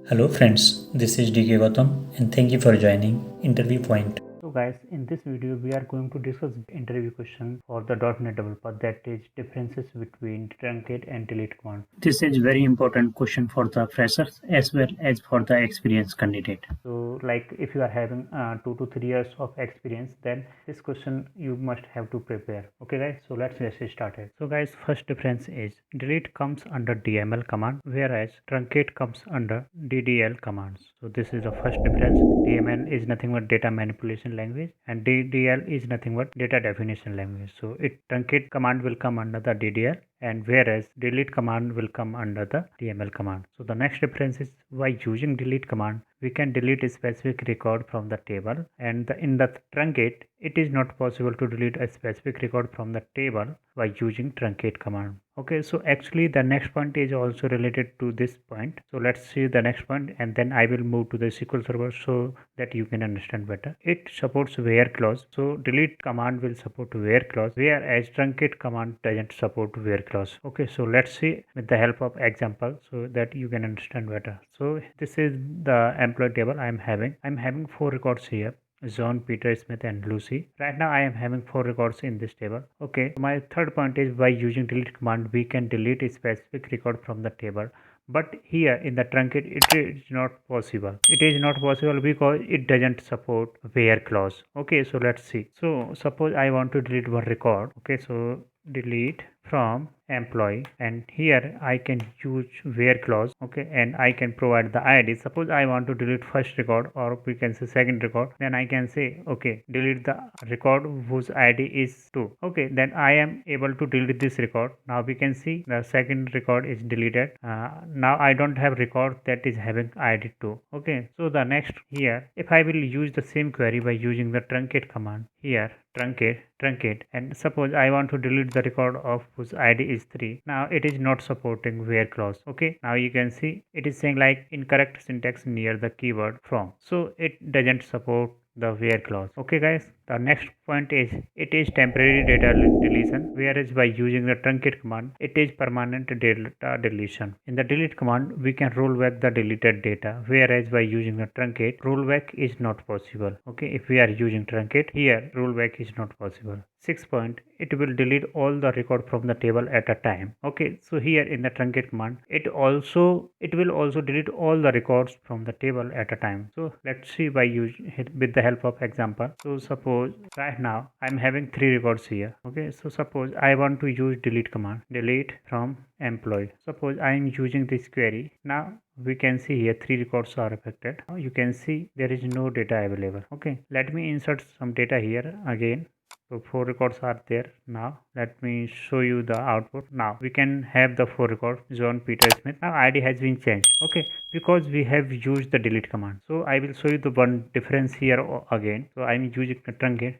Hello friends, this is DK Gautam and thank you for joining Interview Point. So guys, in this video we are going to discuss interview question for the .NET developer, that is differences between truncate and delete command. This is very important question for the freshers as well as for the experienced candidate. So like if you are having 2 to 3 years of experience, then this question you must have to prepare. Okay guys, so let's get started. So guys, first difference is delete comes under DML command, whereas truncate comes under DDL commands. So this is the first difference. DML is nothing but data manipulation language and DDL is nothing but data definition language. So truncate command will come under the DDL, and whereas delete command will come under the DML command. So the next difference is, by using delete command we can delete a specific record from the table, and in the truncate it is not possible to delete a specific record from the table by using truncate command. Okay, so actually the next point is also related to this point. So let's see the next point and then I will move to the SQL Server so that you can understand better. It supports where clause. So delete command will support where clause, whereas truncate command doesn't support where clause. Okay, so let's see with the help of example so that you can understand better. So this is the employee table I'm having 4 records here: John, Peter, Smith and Lucy. Right now I am having 4 records in this table. Okay, my third point is, by using delete command we can delete a specific record from the table, but here in the truncate it is not possible. It is not possible because it doesn't support where clause. Okay, so let's see. So suppose I want to delete one record. Okay, so delete from employee, and here I can use where clause. Okay, and I can provide the ID. Suppose I want to delete first record, or we can say second record, then I can say okay, delete the record whose ID is 2. Okay, then I am able to delete this record. Now we can see the second record is deleted. Now I don't have record that is having ID 2. Okay, so the next here, if I will use the same query by using the truncate command, here truncate, and suppose I want to delete the record of whose ID is 3. Now it is not supporting where clause. Okay, now you can see it is saying like incorrect syntax near the keyword from, so it doesn't support the where clause. Okay guys, the next point is, it is temporary data deletion, whereas by using the truncate command it is permanent data deletion. In the delete command we can roll back the deleted data, whereas by using the truncate rollback is not possible. Okay, if we are using truncate, here rollback is not possible. Sixth point, it will delete all the record from the table at a time. Okay, so here in the truncate command it will also delete all the records from the table at a time. So let's see by using with the help of example. So suppose right now I'm having 3 records here. Okay, so suppose I want to use delete command, delete from employee. Suppose I am using this query. Now we can see here 3 records are affected. Now you can see there is no data available. Okay, let me insert some data here again. So 4 records are there. Now let me show you the output. Now we can have the 4 records: John, Peter, Smith. Now ID has been changed. Okay, because we have used the delete command. So I will show you the one difference here again. So I'm using truncate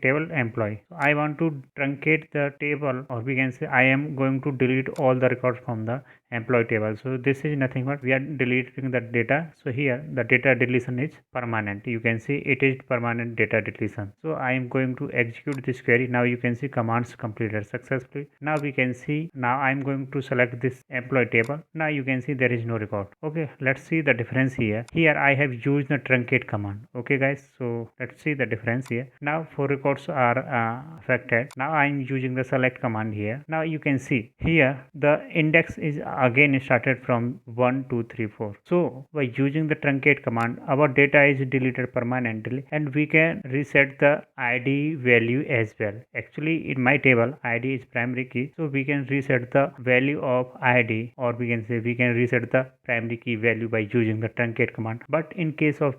table employee. So I want to truncate the table, or we can say I am going to delete all the records from the employee table. So this is nothing but we are deleting the data. So here the data deletion is permanent. You can see it is permanent data deletion. So I am going to execute this query. Now you can see commands completed successfully. Now we can see, now I am going to select this employee table. Now you can see there is no record. Okay, let's see the difference here. Here I have used the truncate command. Okay guys, so let's see the difference here. Now 4 records are affected. Now I am using the select command here. Now you can see here the index is again started from 1 2 3 4. So by using the truncate command our data is deleted permanently, and we can reset the ID value as well. Actually in my table ID is primary key, so we can reset the value of ID, or we can say we can reset the primary key value by using the truncate command. But in case of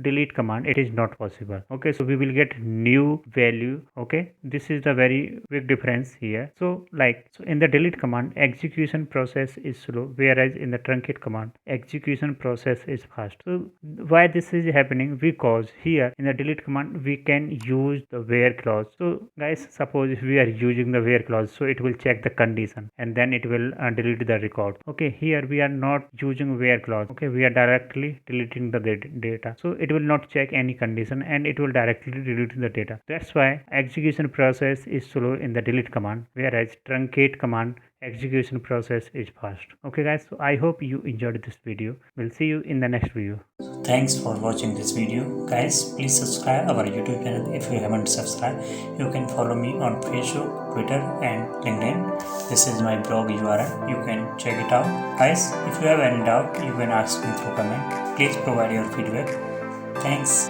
delete command it is not possible. Okay, so we will get new value. Okay, this is the very big difference here. So in the delete command execution process is slow, whereas in the truncate command execution process is fast. So why this is happening? Because here in the delete command we can use the where clause. So guys, suppose if we are using the where clause, so it will check the condition and then it will delete the record. Okay, here we are not using where clause. Okay, we are directly deleting the data, so it will not check any condition and it will directly delete the data. That's why execution process is slow in the delete command, whereas truncate command execution process is fast. Okay guys, so I hope you enjoyed this video. We'll see you in the next video. Thanks for watching this video. Guys, please subscribe our YouTube channel if you haven't subscribed. You can follow me on Facebook, Twitter and LinkedIn. This is my blog URL. You can check it out. Guys, if you have any doubt, you can ask me through comment. Please provide your feedback. Thanks.